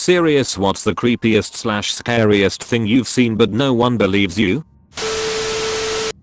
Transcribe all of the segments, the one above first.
Serious, what's the creepiest / scariest thing you've seen but no one believes you?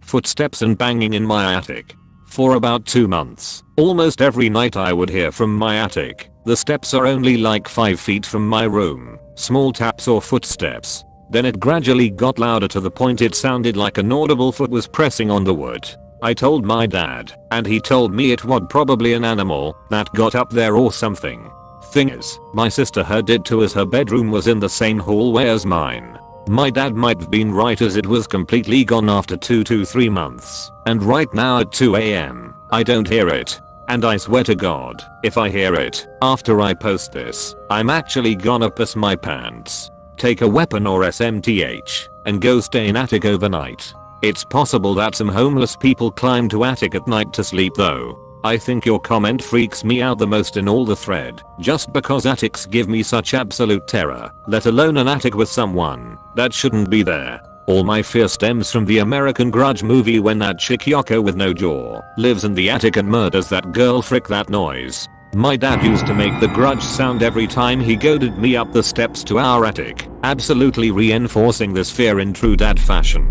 Footsteps and banging in my attic. For about 2 months, almost every night I would hear from my attic. The steps are only like 5 feet from my room. Small taps or footsteps. Then it gradually got louder to the point it sounded like an audible foot was pressing on the wood. I told my dad, and he told me it was probably an animal that got up there or something. Thing is, my sister heard it too, as her bedroom was in the same hallway as mine. My dad might have been right, as it was completely gone after 2 to 3 months, and right now at 2 AM, I don't hear it. And I swear to God, if I hear it after I post this, I'm actually gonna piss my pants. Take a weapon or SMTH and go stay in attic overnight. It's possible that some homeless people climb to attic at night to sleep though. I think your comment freaks me out the most in all the thread, just because attics give me such absolute terror, let alone an attic with someone that shouldn't be there. All my fear stems from the American Grudge movie, when that chick Yoko with no jaw lives in the attic and murders that girl. Frick that noise. My dad used to make the Grudge sound every time he goaded me up the steps to our attic, absolutely reinforcing this fear in true dad fashion.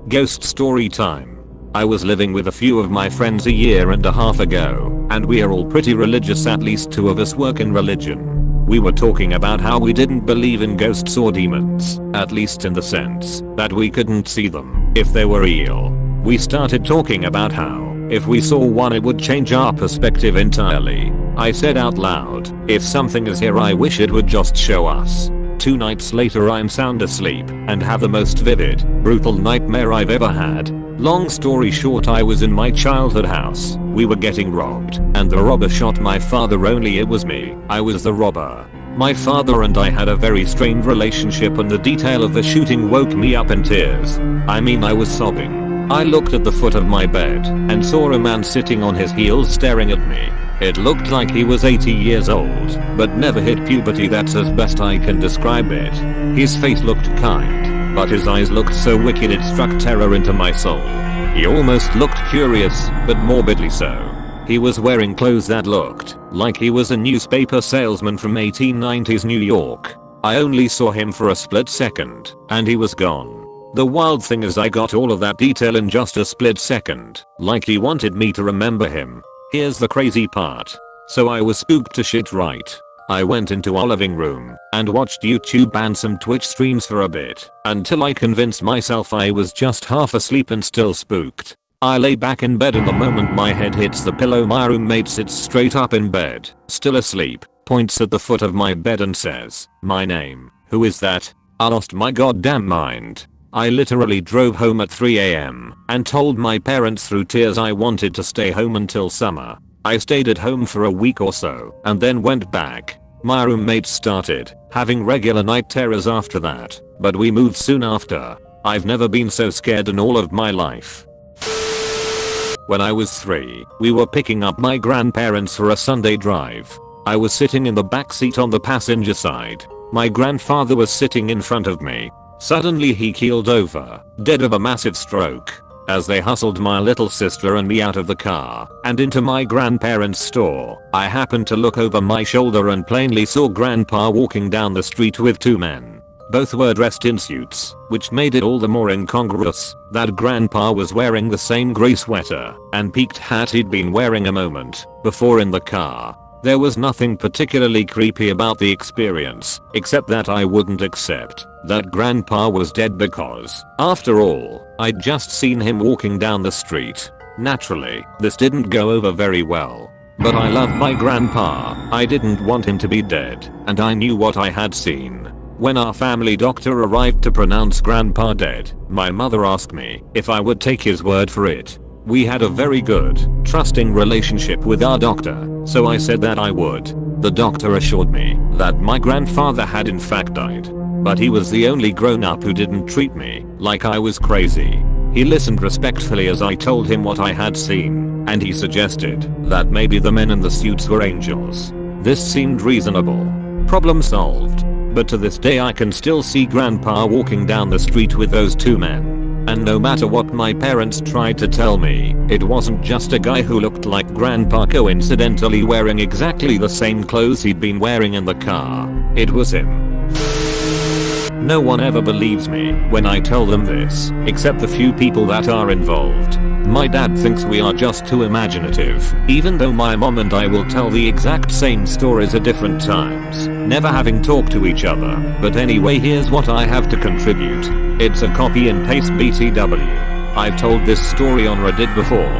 Ghost story time. I was living with a few of my friends a year and a half ago, and we are all pretty religious, at least 2 of us work in religion. We were talking about how we didn't believe in ghosts or demons, at least in the sense that we couldn't see them if they were real. We started talking about how, if we saw one, it would change our perspective entirely. I said out loud, if something is here, I wish it would just show us. 2 nights later I'm sound asleep and have the most vivid, brutal nightmare I've ever had. Long story short, I was in my childhood house. We were getting robbed, and the robber shot my father, only it was me. I was the robber. My father and I had a very strained relationship, and the detail of the shooting woke me up in tears. I mean, I was sobbing. I looked at the foot of my bed and saw a man sitting on his heels staring at me. It looked like he was 80 years old, but never hit puberty. That's as best I can describe it. His face looked kind, but his eyes looked so wicked it struck terror into my soul. He almost looked curious, but morbidly so. He was wearing clothes that looked like he was a newspaper salesman from 1890s New York. I only saw him for a split second, and he was gone. The wild thing is, I got all of that detail in just a split second, like he wanted me to remember him. Here's the crazy part. So I was spooked to shit, right? I went into our living room and watched YouTube and some Twitch streams for a bit, until I convinced myself I was just half asleep and still spooked. I lay back in bed, and the moment my head hits the pillow, my roommate sits straight up in bed, still asleep, points at the foot of my bed and says, "My name. Who is that?" I lost my goddamn mind. I literally drove home at 3 AM and told my parents through tears I wanted to stay home until summer. I stayed at home for a week or so and then went back. My roommate started having regular night terrors after that, but we moved soon after. I've never been so scared in all of my life. When I was 3, we were picking up my grandparents for a Sunday drive. I was sitting in the back seat on the passenger side. My grandfather was sitting in front of me. Suddenly he keeled over, dead of a massive stroke. As they hustled my little sister and me out of the car and into my grandparents' store, I happened to look over my shoulder and plainly saw Grandpa walking down the street with 2 men. Both were dressed in suits, which made it all the more incongruous that Grandpa was wearing the same grey sweater and peaked hat he'd been wearing a moment before in the car. There was nothing particularly creepy about the experience, except that I wouldn't accept that Grandpa was dead, because, after all, I'd just seen him walking down the street. Naturally, this didn't go over very well. But I loved my grandpa. I didn't want him to be dead, and I knew what I had seen. When our family doctor arrived to pronounce Grandpa dead, my mother asked me if I would take his word for it. We had a very good, trusting relationship with our doctor, so I said that I would. The doctor assured me that my grandfather had in fact died, but he was the only grown-up who didn't treat me like I was crazy. He listened respectfully as I told him what I had seen, and he suggested that maybe the men in the suits were angels. This seemed reasonable. Problem solved. But to this day I can still see Grandpa walking down the street with those 2 men. And no matter what my parents tried to tell me, it wasn't just a guy who looked like grandpa coincidentally wearing exactly the same clothes he'd been wearing in the car. It was him. No one ever believes me when I tell them this, except the few people that are involved. My dad thinks we are just too imaginative, even though my mom and I will tell the exact same stories at different times, never having talked to each other. But anyway, here's what I have to contribute. It's a copy and paste BTW. I've told this story on Reddit before.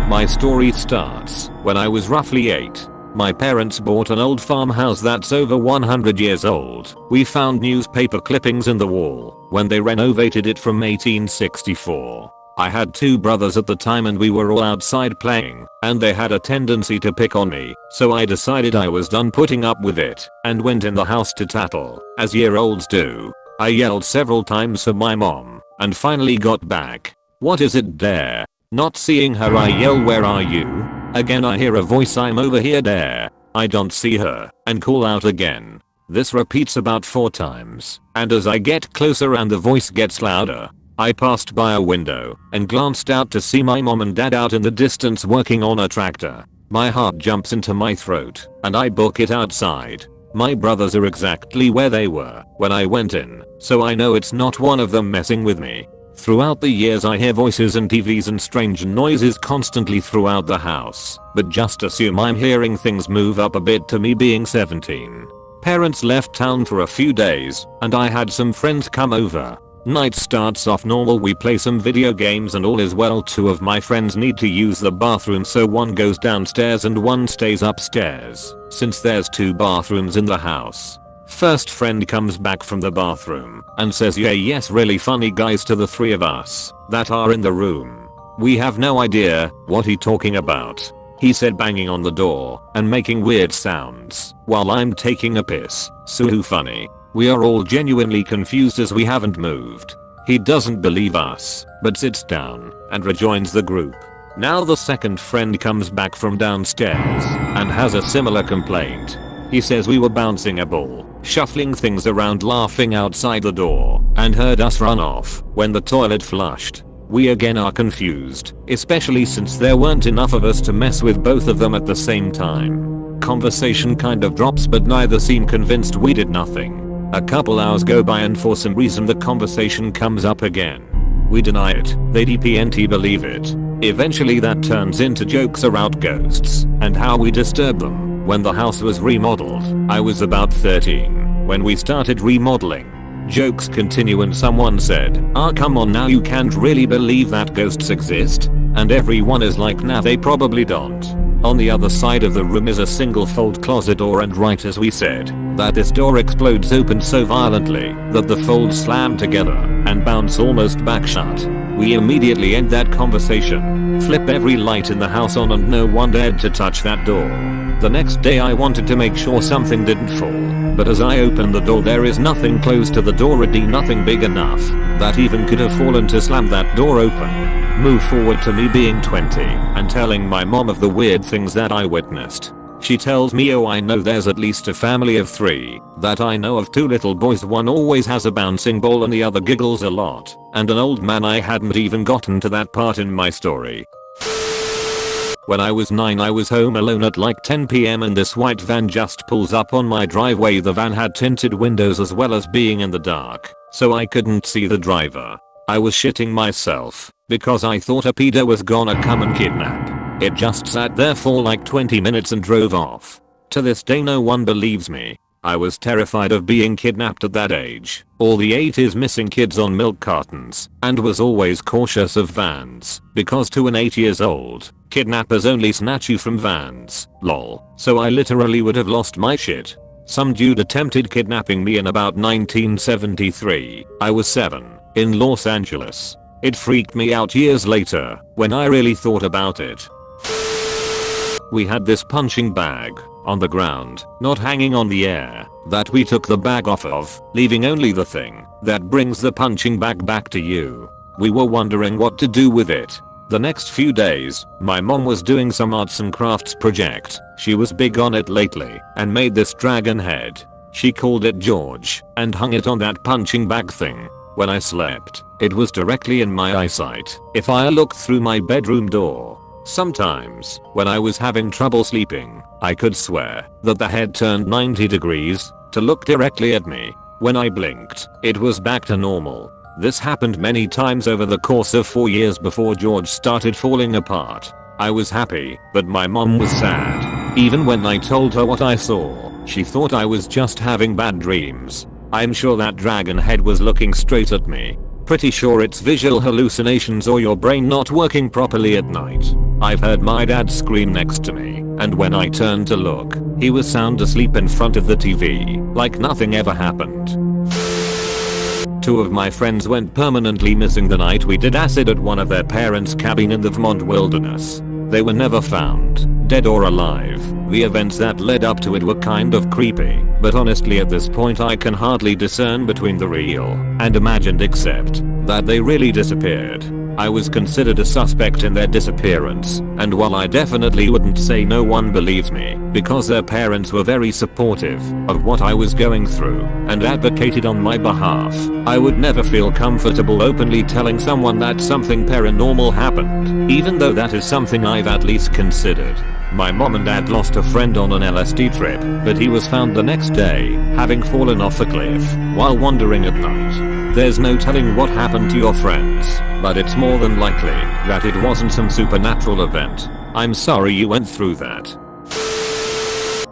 My story starts when I was roughly 8. My parents bought an old farmhouse that's over 100 years old. We found newspaper clippings in the wall when they renovated it from 1864. I had 2 brothers at the time and we were all outside playing, and they had a tendency to pick on me, so I decided I was done putting up with it and went in the house to tattle, as year-olds do. I yelled several times for my mom and finally got back. "What is it there?" Not seeing her, I yell, "Where are you?" Again I hear a voice, "I'm over here there." I don't see her and call out again. This repeats about 4 times, and as I get closer and the voice gets louder, I passed by a window and glanced out to see my mom and dad out in the distance working on a tractor. My heart jumps into my throat and I book it outside. My brothers are exactly where they were when I went in, so I know it's not one of them messing with me. Throughout the years I hear voices and TVs and strange noises constantly throughout the house, but just assume I'm hearing things move up a bit to me being 17. Parents left town for a few days and I had some friends come over. Night starts off normal, we play some video games and all is well. 2 of my friends need to use the bathroom, so one goes downstairs and one stays upstairs, since there's 2 bathrooms in the house. First friend comes back from the bathroom and says, "Yeah, yes, really funny guys," to the 3 of us that are in the room. We have no idea what he talking about. He said banging on the door and making weird sounds while I'm taking a piss. So funny. We are all genuinely confused as we haven't moved. He doesn't believe us, but sits down and rejoins the group. Now the second friend comes back from downstairs and has a similar complaint. He says we were bouncing a ball, shuffling things around, laughing outside the door, and heard us run off when the toilet flushed. We again are confused, especially since there weren't enough of us to mess with both of them at the same time. Conversation kind of drops, but neither seem convinced we did nothing. A couple hours go by and for some reason the conversation comes up again. We deny it, they DPNT believe it. Eventually that turns into jokes about ghosts and how we disturb them. When the house was remodeled, I was about 13 when we started remodeling. Jokes continue and someone said, "Ah, come on now, you can't really believe that ghosts exist?" And everyone is like, "Nah, they probably don't." On the other side of the room is a single fold closet door, and right as we said that, this door explodes open so violently that the folds slam together and bounce almost back shut. We immediately end that conversation, flip every light in the house on, and no one dared to touch that door. The next day I wanted to make sure something didn't fall, but as I open the door there is nothing close to the door, nothing big enough that even could have fallen to slam that door open. Move forward to me being 20 and telling my mom of the weird things that I witnessed. She tells me, "Oh, I know there's at least a family of 3 that I know of, 2 little boys, one always has a bouncing ball and the other giggles a lot, and an old man." I hadn't even gotten to that part in my story. When I was 9 I was home alone at like 10 PM and this white van just pulls up on my driveway. The van had tinted windows as well as being in the dark, so I couldn't see the driver. I was shitting myself because I thought a pedo was gonna come and kidnap. It just sat there for like 20 minutes and drove off. To this day no one believes me. I was terrified of being kidnapped at that age. All the 80s missing kids on milk cartons, and was always cautious of vans because to an 8 years old, kidnappers only snatch you from vans, lol. So I literally would have lost my shit. Some dude attempted kidnapping me in about 1973. I was 7, in Los Angeles. It freaked me out years later when I really thought about it. We had this punching bag on the ground, not hanging on the air, that we took the bag off of, leaving only the thing that brings the punching bag back to you. We were wondering what to do with it. The next few days, my mom was doing some arts and crafts project. She was big on it lately and made this dragon head. She called it George and hung it on that punching bag thing. When I slept, it was directly in my eyesight if I looked through my bedroom door. Sometimes, when I was having trouble sleeping, I could swear that the head turned 90 degrees to look directly at me. When I blinked, it was back to normal. This happened many times over the course of 4 years before George started falling apart. I was happy, but my mom was sad. Even when I told her what I saw, she thought I was just having bad dreams. I'm sure that dragon head was looking straight at me. Pretty sure it's visual hallucinations or your brain not working properly at night. I've heard my dad scream next to me, and when I turned to look, he was sound asleep in front of the TV, like nothing ever happened. 2 of my friends went permanently missing the night we did acid at one of their parents' cabin in the Vermont wilderness. They were never found, dead or alive. The events that led up to it were kind of creepy, but honestly at this point I can hardly discern between the real and imagined except that they really disappeared. I was considered a suspect in their disappearance, and while I definitely wouldn't say no one believes me, because their parents were very supportive of what I was going through and advocated on my behalf, I would never feel comfortable openly telling someone that something paranormal happened, even though that is something I've at least considered. My mom and dad lost a friend on an LSD trip, but he was found the next day, having fallen off a cliff while wandering at night. There's no telling what happened to your friends, but it's more than likely that it wasn't some supernatural event. I'm sorry you went through that.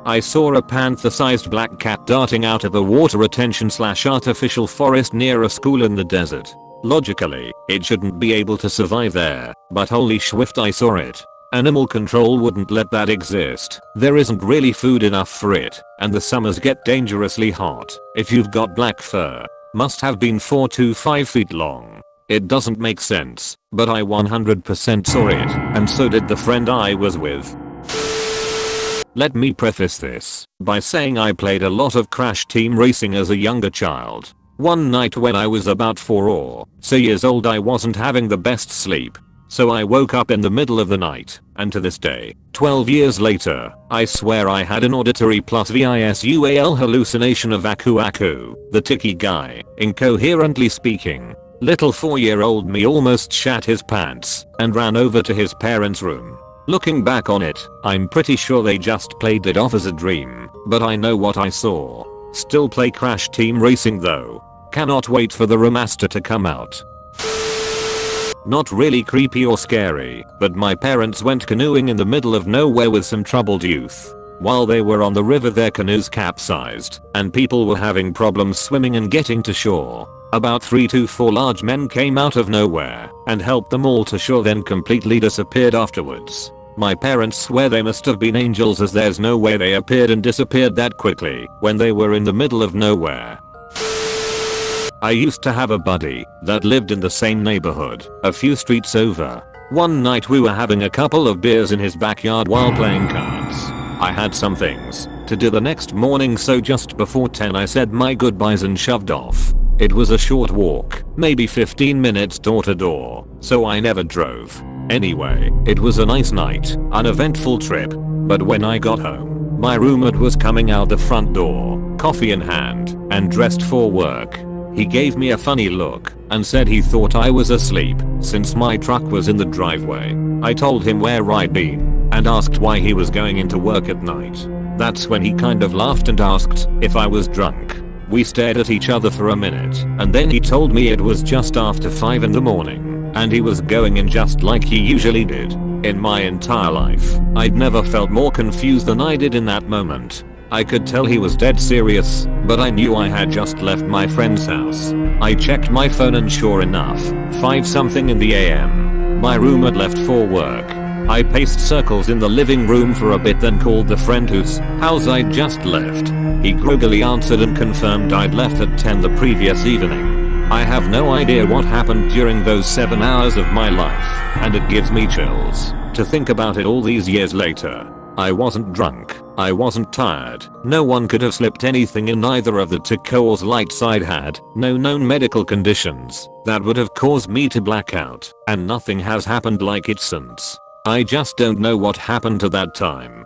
I saw a panther-sized black cat darting out of a water retention/artificial forest near a school in the desert. Logically, it shouldn't be able to survive there, but holy swift I saw it. Animal control wouldn't let that exist. There isn't really food enough for it, and the summers get dangerously hot. If you've got black fur, must have been 4 to 5 feet long. It doesn't make sense, but I 100% saw it, and so did the friend I was with. Let me preface this by saying I played a lot of Crash Team Racing as a younger child. One night when I was about 4 or so years old I wasn't having the best sleep. So I woke up in the middle of the night, and to this day, 12 years later, I swear I had an auditory plus visual hallucination of Aku Aku, the tiki guy, incoherently speaking. Little 4-year-old me almost shat his pants and ran over to his parents' room. Looking back on it, I'm pretty sure they just played it off as a dream, but I know what I saw. Still play Crash Team Racing though. Cannot wait for the remaster to come out. Not really creepy or scary, but my parents went canoeing in the middle of nowhere with some troubled youth. While they were on the river their canoes capsized, and people were having problems swimming and getting to shore. About 3 to 4 large men came out of nowhere and helped them all to shore, then completely disappeared afterwards. My parents swear they must have been angels, as there's no way they appeared and disappeared that quickly when they were in the middle of nowhere. I used to have a buddy that lived in the same neighborhood, a few streets over. One night we were having a couple of beers in his backyard while playing cards. I had some things to do the next morning, so just before 10 I said my goodbyes and shoved off. It was a short walk, maybe 15 minutes door to door, so I never drove. Anyway, it was a nice night, uneventful trip, but when I got home, my roommate was coming out the front door, coffee in hand, and dressed for work. He gave me a funny look and said he thought I was asleep since my truck was in the driveway. I told him where I'd been and asked why he was going into work at night. That's when he kind of laughed and asked if I was drunk. We stared at each other for a minute, and then he told me it was just after 5 in the morning and he was going in just like he usually did. In my entire life, I'd never felt more confused than I did in that moment. I could tell he was dead serious, but I knew I had just left my friend's house. I checked my phone and sure enough, 5 something in the AM, my roommate left for work. I paced circles in the living room for a bit, then called the friend whose house I'd just left. He groggily answered and confirmed I'd left at 10 the previous evening. I have no idea what happened during those 7 hours of my life, and it gives me chills to think about it all these years later. I wasn't drunk, I wasn't tired, no one could have slipped anything in either of the two cause lights I'd had, no known medical conditions that would have caused me to black out, and nothing has happened like it since. I just don't know what happened to that time.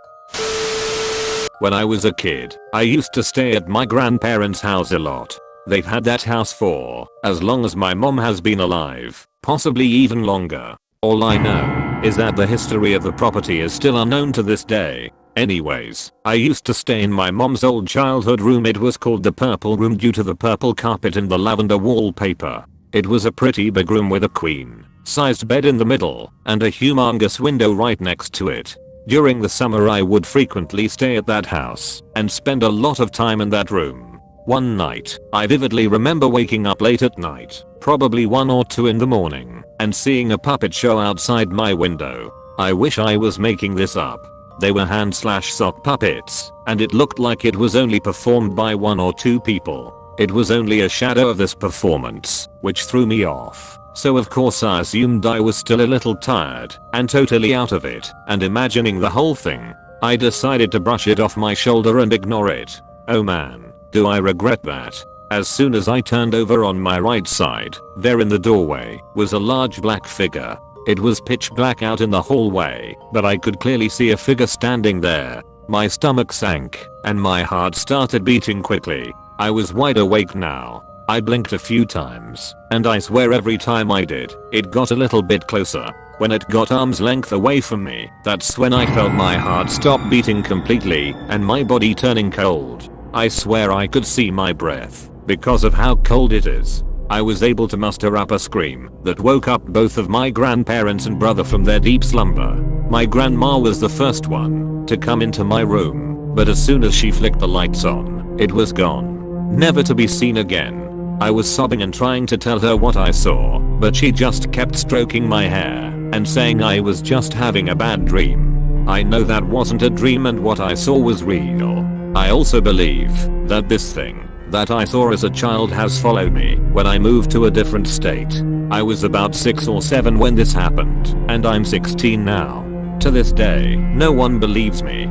When I was a kid, I used to stay at my grandparents' house a lot. They've had that house for as long as my mom has been alive, possibly even longer. All I know is that the history of the property is still unknown to this day. Anyways, I used to stay in my mom's old childhood room. It was called the purple room due to the purple carpet and the lavender wallpaper. It was a pretty big room with a queen-sized bed in the middle and a humongous window right next to it. During the summer I would frequently stay at that house and spend a lot of time in that room. One night, I vividly remember waking up late at night, probably 1 or 2 in the morning, and seeing a puppet show outside my window. I wish I was making this up. They were hand/sock puppets, and it looked like it was only performed by 1 or 2 people. It was only a shadow of this performance, which threw me off. So of course I assumed I was still a little tired and totally out of it, and imagining the whole thing, I decided to brush it off my shoulder and ignore it. Oh man, do I regret that. As soon as I turned over on my right side, there in the doorway was a large black figure. It was pitch black out in the hallway, but I could clearly see a figure standing there. My stomach sank, and my heart started beating quickly. I was wide awake now. I blinked a few times, and I swear every time I did, it got a little bit closer. When it got arm's length away from me, that's when I felt my heart stop beating completely and my body turning cold. I swear I could see my breath because of how cold it is. I was able to muster up a scream that woke up both of my grandparents and brother from their deep slumber. My grandma was the first one to come into my room, but as soon as she flicked the lights on, it was gone, never to be seen again. I was sobbing and trying to tell her what I saw, but she just kept stroking my hair and saying I was just having a bad dream. I know that wasn't a dream and what I saw was real. I also believe that this thing that I saw as a child has followed me when I moved to a different state. I was about 6 or 7 when this happened, and I'm 16 now. To this day, no one believes me.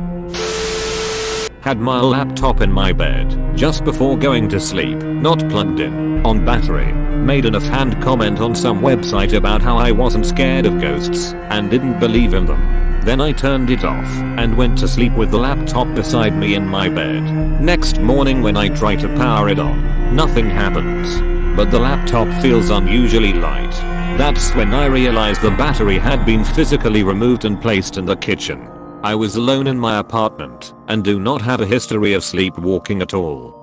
Had my laptop in my bed just before going to sleep, not plugged in, on battery. Made an offhand comment on some website about how I wasn't scared of ghosts and didn't believe in them. Then I turned it off and went to sleep with the laptop beside me in my bed. Next morning when I try to power it on, nothing happens. But the laptop feels unusually light. That's when I realized the battery had been physically removed and placed in the kitchen. I was alone in my apartment and do not have a history of sleepwalking at all.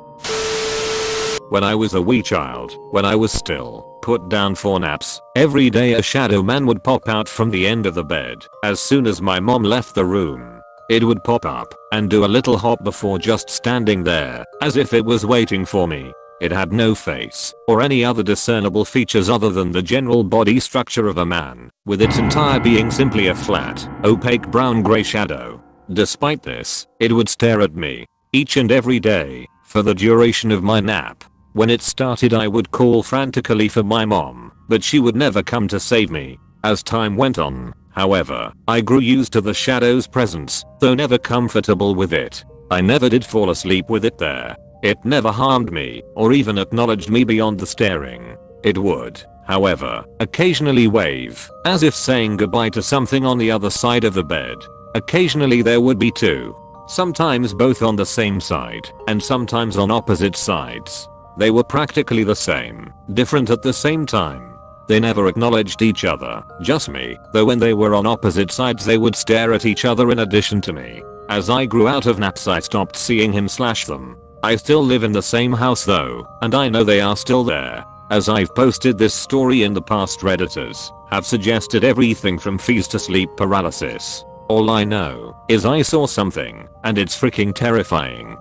When I was a wee child, when I was still put down for naps, every day a shadow man would pop out from the end of the bed. As soon as my mom left the room, it would pop up and do a little hop before just standing there, as if it was waiting for me. It had no face or any other discernible features other than the general body structure of a man, with its entire being simply a flat, opaque brown-gray shadow. Despite this, it would stare at me each and every day for the duration of my nap. When it started I would call frantically for my mom, but she would never come to save me. As time went on, however, I grew used to the shadow's presence, though never comfortable with it. I never did fall asleep with it there. It never harmed me or even acknowledged me beyond the staring. It would, however, occasionally wave, as if saying goodbye to something on the other side of the bed. Occasionally there would be 2. Sometimes both on the same side, and sometimes on opposite sides. They were practically the same, different at the same time. They never acknowledged each other, just me, though when they were on opposite sides they would stare at each other in addition to me. As I grew out of naps I stopped seeing him/them. I still live in the same house though, and I know they are still there. As I've posted this story in the past, Redditors have suggested everything from fees to sleep paralysis. All I know is I saw something, and it's freaking terrifying.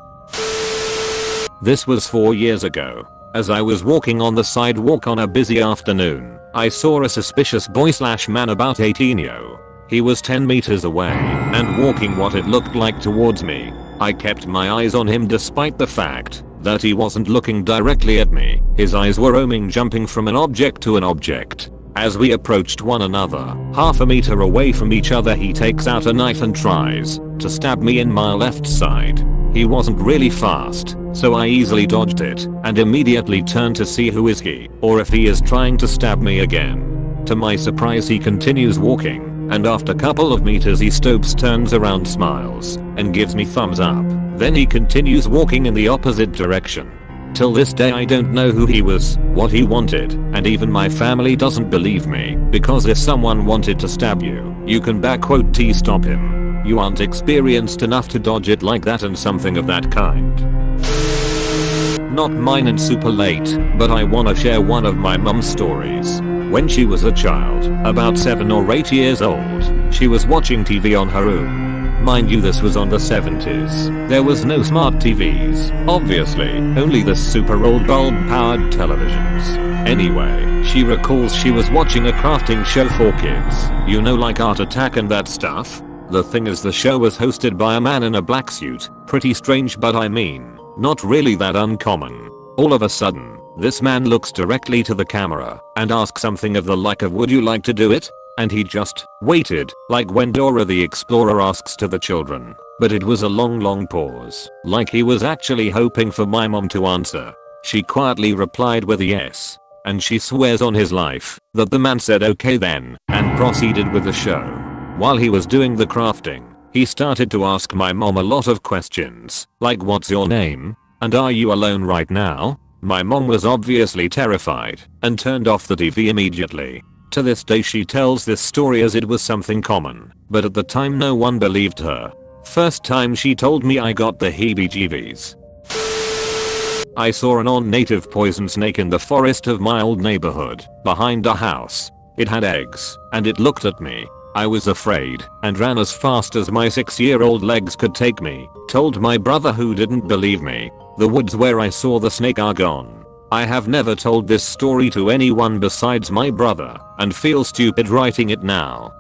This was 4 years ago. As I was walking on the sidewalk on a busy afternoon, I saw a suspicious boy/man about 18. He was 10 meters away and walking what it looked like towards me. I kept my eyes on him despite the fact that he wasn't looking directly at me. His eyes were roaming, jumping from an object to an object. As we approached one another, half a meter away from each other, he takes out a knife and tries to stab me in my left side. He wasn't really fast, so I easily dodged it and immediately turned to see who is he, or if he is trying to stab me again. To my surprise he continues walking, and after a couple of meters he stops, turns around, smiles, and gives me thumbs up. Then he continues walking in the opposite direction. Till this day I don't know who he was, what he wanted, and even my family doesn't believe me, because if someone wanted to stab you, you can stop him. You aren't experienced enough to dodge it like that and something of that kind. Not mine and super late, but I wanna share one of my mum's stories. When she was a child, about 7 or 8 years old, she was watching TV on her own. Mind you, this was on the 70s. There was no smart TVs, obviously, only the super old bulb powered televisions. Anyway, she recalls she was watching a crafting show for kids, you know, like Art Attack and that stuff. The thing is, the show was hosted by a man in a black suit, pretty strange, but I mean, not really that uncommon. All of a sudden, this man looks directly to the camera and asks something of the like of, "Would you like to do it?" And he just waited, like when Dora the Explorer asks to the children. But it was a long pause, like he was actually hoping for my mom to answer. She quietly replied with a yes, and she swears on his life that the man said okay then, and proceeded with the show. While he was doing the crafting, he started to ask my mom a lot of questions, like, "What's your name? And are you alone right now?" My mom was obviously terrified and turned off the TV immediately. To this day she tells this story as it was something common, but at the time no one believed her. First time she told me, I got the heebie-jeebies. I saw a non-native poison snake in the forest of my old neighborhood, behind a house. It had eggs, and it looked at me. I was afraid, and ran as fast as my 6-year-old legs could take me. Told my brother, who didn't believe me. The woods where I saw the snake are gone. I have never told this story to anyone besides my brother, and feel stupid writing it now.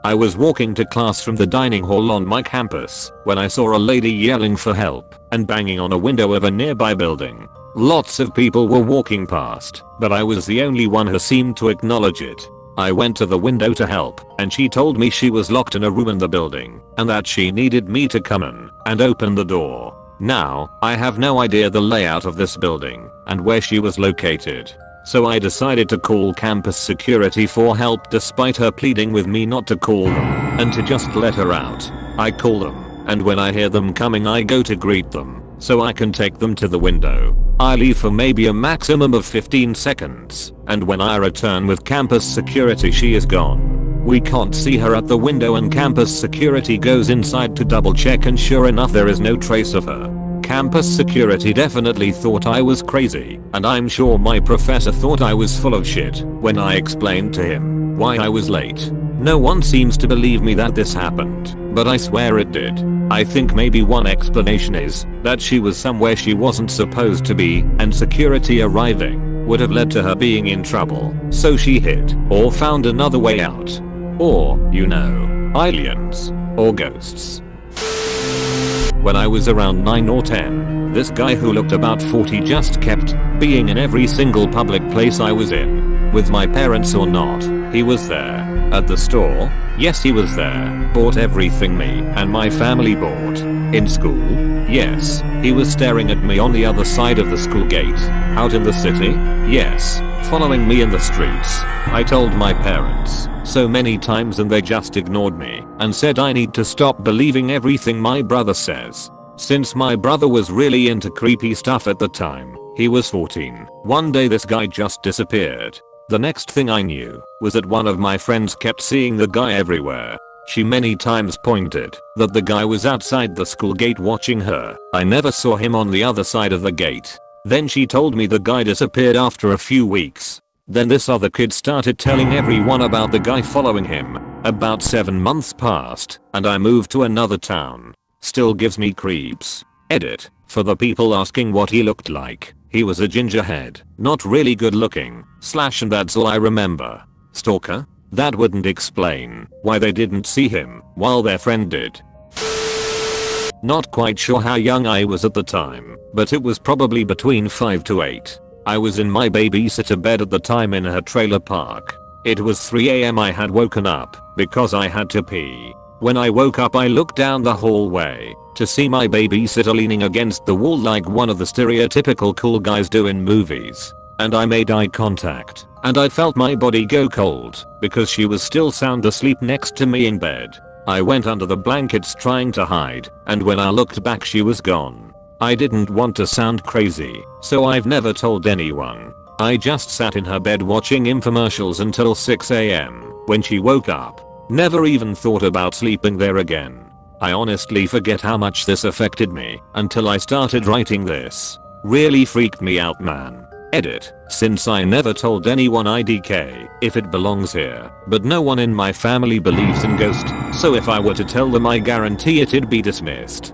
I was walking to class from the dining hall on my campus when I saw a lady yelling for help and banging on a window of a nearby building. Lots of people were walking past, but I was the only one who seemed to acknowledge it. I went to the window to help, and she told me she was locked in a room in the building and that she needed me to come in and open the door. Now, I have no idea the layout of this building and where she was located. So I decided to call campus security for help despite her pleading with me not to call them and to just let her out. I call them, and when I hear them coming I go to greet them so I can take them to the window. I leave for maybe a maximum of 15 seconds, and when I return with campus security she is gone. We can't see her at the window, and campus security goes inside to double check, and sure enough there is no trace of her. Campus security definitely thought I was crazy, and I'm sure my professor thought I was full of shit when I explained to him why I was late. No one seems to believe me that this happened, but I swear it did. I think maybe one explanation is that she was somewhere she wasn't supposed to be, and security arriving would have led to her being in trouble, so she hid or found another way out. Or, you know, aliens or ghosts. When I was around 9 or 10, this guy who looked about 40 just kept being in every single public place I was in. With my parents or not, he was there. At the store, yes he was there. Bought everything me and my family bought. In school, yes, he was staring at me on the other side of the school gate. Out in the city, yes, following me in the streets. I told my parents so many times and they just ignored me and said I need to stop believing everything my brother says. Since my brother was really into creepy stuff at the time, he was 14. One day this guy just disappeared. The next thing I knew was that one of my friends kept seeing the guy everywhere. She many times pointed that the guy was outside the school gate watching her. I never saw him on the other side of the gate. Then she told me the guy disappeared after a few weeks. Then this other kid started telling everyone about the guy following him. About 7 months passed, and I moved to another town. Still gives me creeps. Edit. For the people asking what he looked like, he was a gingerhead, not really good looking, / and that's all I remember. Stalker? That wouldn't explain why they didn't see him while their friend did. Not quite sure how young I was at the time, but it was probably between 5 to 8. I was in my babysitter bed at the time in her trailer park. It was 3 AM. I had woken up because I had to pee. When I woke up I looked down the hallway to see my babysitter leaning against the wall like one of the stereotypical cool guys do in movies. And I made eye contact, and I felt my body go cold because she was still sound asleep next to me in bed. I went under the blankets trying to hide, and when I looked back she was gone. I didn't want to sound crazy, so I've never told anyone. I just sat in her bed watching infomercials until 6 AM when she woke up. Never even thought about sleeping there again. I honestly forget how much this affected me until I started writing this. Really freaked me out, man. Edit. Since I never told anyone IDK if it belongs here, but no one in my family believes in ghosts, so if I were to tell them I guarantee it'd be dismissed.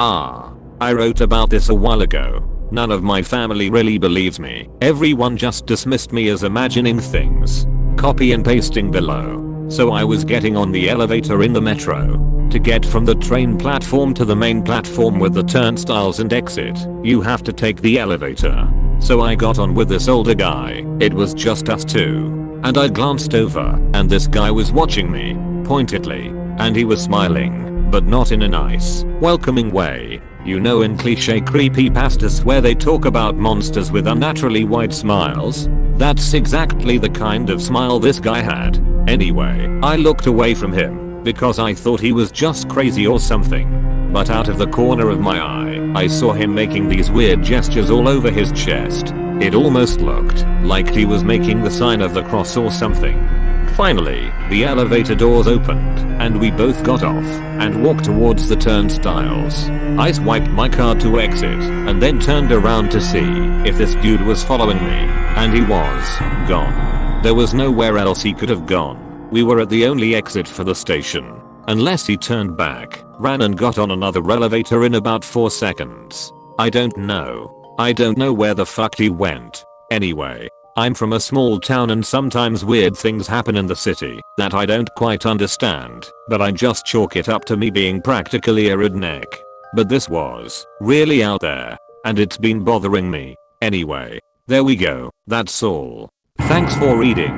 I wrote about this a while ago. None of my family really believes me. Everyone just dismissed me as imagining things. Copy and pasting below. So I was getting on the elevator in the metro. To get from the train platform to the main platform with the turnstiles and exit, you have to take the elevator. So I got on with this older guy. It was just us two. And I glanced over, and this guy was watching me, pointedly, and he was smiling, but not in a nice, welcoming way. You know, in cliche creepypastas where they talk about monsters with unnaturally wide smiles? That's exactly the kind of smile this guy had. Anyway, I looked away from him because I thought he was just crazy or something. But out of the corner of my eye, I saw him making these weird gestures all over his chest. It almost looked like he was making the sign of the cross or something. Finally, the elevator doors opened, and we both got off and walked towards the turnstiles. I swiped my card to exit, and then turned around to see if this dude was following me, and he was gone. There was nowhere else he could have gone. We were at the only exit for the station. Unless he turned back, ran and got on another elevator in about 4 seconds. I don't know. I don't know where the fuck he went. Anyway, I'm from a small town and sometimes weird things happen in the city that I don't quite understand, but I just chalk it up to me being practically a redneck. But this was really out there, and it's been bothering me. Anyway, there we go. That's all. Thanks for reading.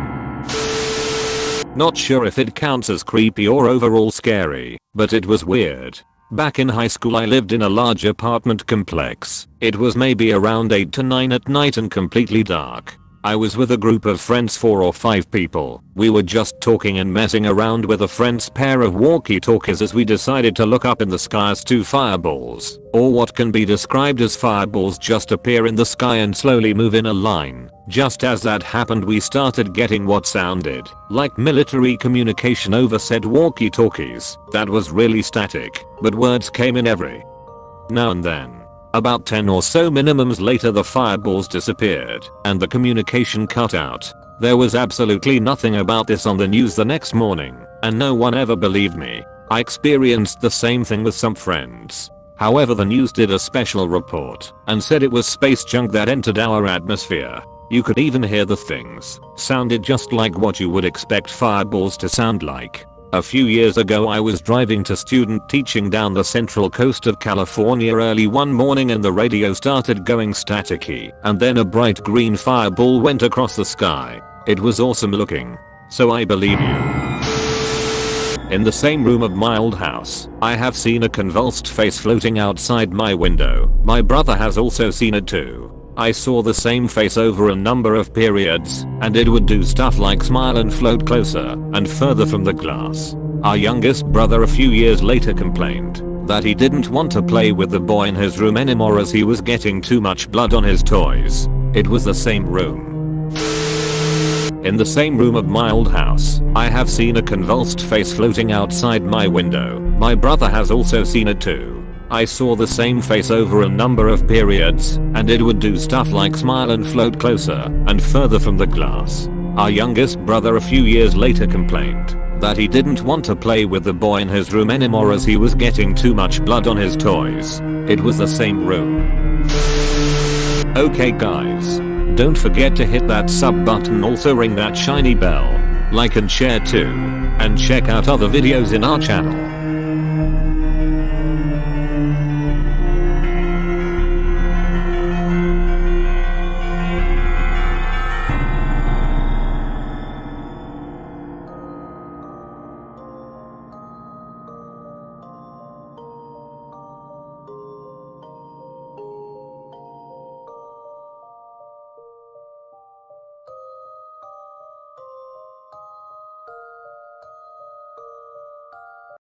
Not sure if it counts as creepy or overall scary, but it was weird. Back in high school I lived in a large apartment complex. It was maybe around 8 to 9 at night and completely dark. I was with a group of friends, 4 or 5 people. We were just talking and messing around with a friend's pair of walkie-talkies as we decided to look up in the sky as 2 fireballs, or what can be described as fireballs, just appear in the sky and slowly move in a line. Just as that happened, we started getting what sounded like military communication over said walkie-talkies. That was really static, but words came in every now and then. About 10 or so minimums later the fireballs disappeared and the communication cut out. There was absolutely nothing about this on the news the next morning, and no one ever believed me. I experienced the same thing with some friends. However, the news did a special report and said it was space junk that entered our atmosphere. You could even hear the things. Sounded just like what you would expect fireballs to sound like. A few years ago I was driving to student teaching down the central coast of California early one morning and the radio started going staticky, and then a bright green fireball went across the sky. It was awesome looking. So I believe you. In the same room of my old house, I have seen a convulsed face floating outside my window. My brother has also seen it too. I saw the same face over a number of periods, and it would do stuff like smile and float closer and further from the glass. Our youngest brother a few years later complained that he didn't want to play with the boy in his room anymore as he was getting too much blood on his toys. It was the same room. In the same room of my old house, I have seen a convulsed face floating outside my window. My brother has also seen it too. I saw the same face over a number of periods, and it would do stuff like smile and float closer and further from the glass. Our youngest brother a few years later complained that he didn't want to play with the boy in his room anymore as he was getting too much blood on his toys. It was the same room. Okay guys, don't forget to hit that sub button, also ring that shiny bell, like and share too, and check out other videos in our channel.